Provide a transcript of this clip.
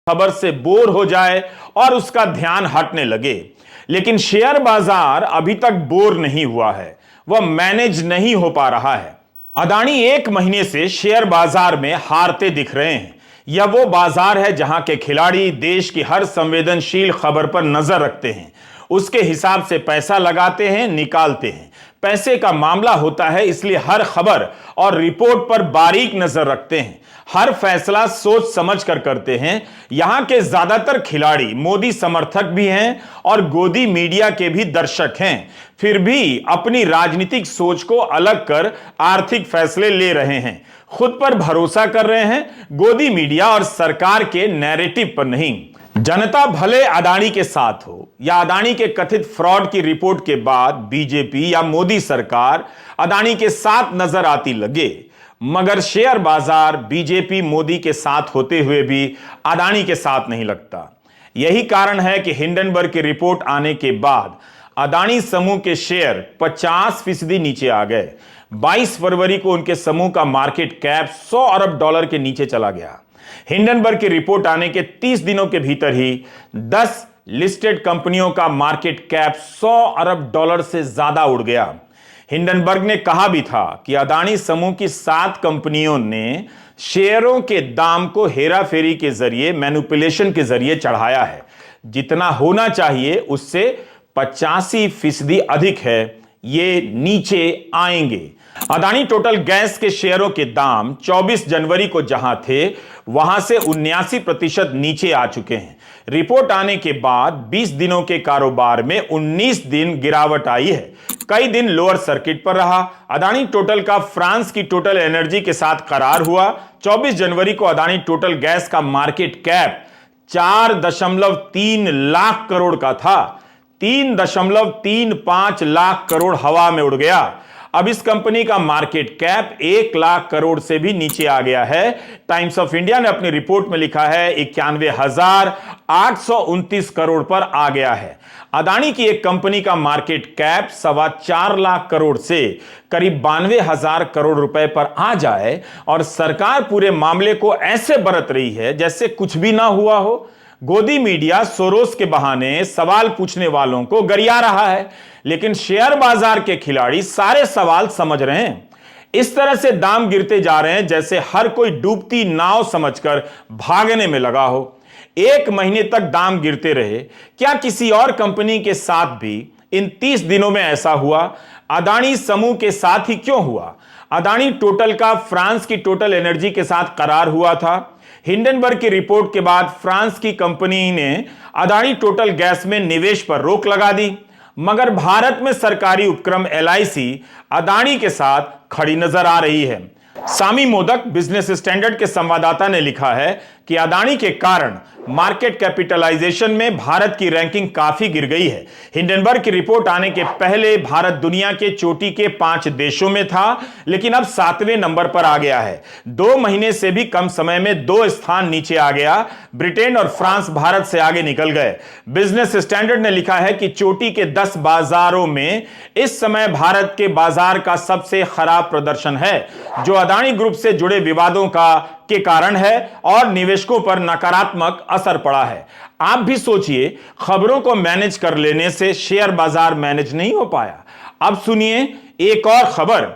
खबर से बोर हो जाए और उसका ध्यान हटने लगे। लेकिन शेयर बाजार अभी तक बोर नहीं हुआ है, वह मैनेज नहीं हो पा रहा है। अदानी एक महीने से शेयर बाजार में हारते दिख रहे हैं। यह वो बाजार है जहां के खिलाड़ी देश की हर संवेदनशील खबर पर नजर रखते हैं, उसके हिसाब से पैसा लगाते हैं, निकालते हैं। पैसे का मामला होता है, इसलिए हर खबर और रिपोर्ट पर बारीक नजर रखते हैं, हर फैसला सोच समझ कर करते हैं। यहां के ज्यादातर खिलाड़ी मोदी समर्थक भी हैं और गोदी मीडिया के भी दर्शक हैं, फिर भी अपनी राजनीतिक सोच को अलग कर आर्थिक फैसले ले रहे हैं, खुद पर भरोसा कर रहे हैं, गोदी मीडिया और सरकार के नैरेटिव पर नहीं। जनता भले अदानी के साथ हो या अदानी के कथित फ्रॉड की रिपोर्ट के बाद बीजेपी या मोदी सरकार अदानी के साथ नजर आती लगे, मगर शेयर बाजार बीजेपी मोदी के साथ होते हुए भी अदानी के साथ नहीं लगता। यही कारण है कि हिंडनबर्ग की रिपोर्ट आने के बाद अदानी समूह के शेयर 50% नीचे आ गए। 22 फरवरी को उनके समूह का मार्केट कैप $100 अरब के नीचे चला गया। हिंडनबर्ग की रिपोर्ट आने के 30 दिनों के भीतर ही 10 लिस्टेड कंपनियों का मार्केट कैप $100 अरब से ज्यादा उड़ गया। हिंडनबर्ग ने कहा भी था कि अदानी समूह की 7 कंपनियों ने शेयरों के दाम को हेराफेरी के जरिए, मैनिपुलेशन के जरिए चढ़ाया है। जितना होना चाहिए उससे 85% अधिक है, ये नीचे आएंगे। अदानी टोटल गैस के शेयरों के दाम 24 जनवरी को जहां थे, वहां से 79% नीचे आ चुके हैं। रिपोर्ट आने के बाद 20 दिनों के कारोबार में 19 दिन गिरावट आई है। कई दिन लोअर सर्किट पर रहा। अदानी टोटल का फ्रांस की टोटल एनर्जी के साथ करार हुआ। 24 जनवरी को अदानी टोटल गैस का मार्केट कैप 4.3 लाख करोड़ का था। 3.35 लाख करोड़ हवा में उड़ गया। अब इस कंपनी का मार्केट कैप 1 लाख करोड़ से भी नीचे आ गया है। टाइम्स ऑफ इंडिया ने अपनी रिपोर्ट में लिखा है 91,829 करोड़ पर आ गया है। अदानी की एक कंपनी का मार्केट कैप 4.25 लाख करोड़ से करीब 92,000 करोड़ रुपए पर आ जाए और सरकार पूरे मामले को ऐसे बरत रही है जैसे कुछ भी ना हुआ हो। गोदी मीडिया सोरोस के बहाने सवाल पूछने वालों को गरिया रहा है, लेकिन शेयर बाजार के खिलाड़ी सारे सवाल समझ रहे हैं। इस तरह से दाम गिरते जा रहे हैं जैसे हर कोई डूबती नाव समझकर भागने में लगा हो। 1 महीने तक दाम गिरते रहे। क्या किसी और कंपनी के साथ भी इन 30 दिनों में ऐसा हुआ? अदानी समूह के साथ ही क्यों हुआ? अदानी टोटल का फ्रांस की टोटल एनर्जी के साथ करार हुआ था। हिंडनबर्ग की रिपोर्ट के बाद फ्रांस की कंपनी ने अदानी टोटल गैस में निवेश पर रोक लगा दी, मगर भारत में सरकारी उपक्रम LIC अदानी के साथ खड़ी नजर आ रही है। सामी मोदक बिजनेस स्टैंडर्ड के संवाददाता ने लिखा है कि अदानी के कारण मार्केट कैपिटलाइजेशन में भारत की रैंकिंग काफी गिर गई है। हिंडनबर्ग की रिपोर्ट आने के पहले भारत दुनिया के चोटी के 5 देशों में था, लेकिन अब 7वें नंबर पर आ गया है। 2 महीने से भी कम समय में 2 स्थान नीचे आ गया। ब्रिटेन और फ्रांस भारत से आगे निकल गए। बिजनेस स्टैंडर्ड ने लिखा है कि चोटी के 10 बाजारों में इस समय भारत के बाजार का सबसे खराब प्रदर्शन है, जो अदानी ग्रुप से जुड़े विवादों के कारण है और निवेशकों पर नकारात्मक असर पड़ा है। आप भी सोचिए, खबरों को मैनेज कर लेने से शेयर बाजार मैनेज नहीं हो पाया। अब सुनिए एक और खबर।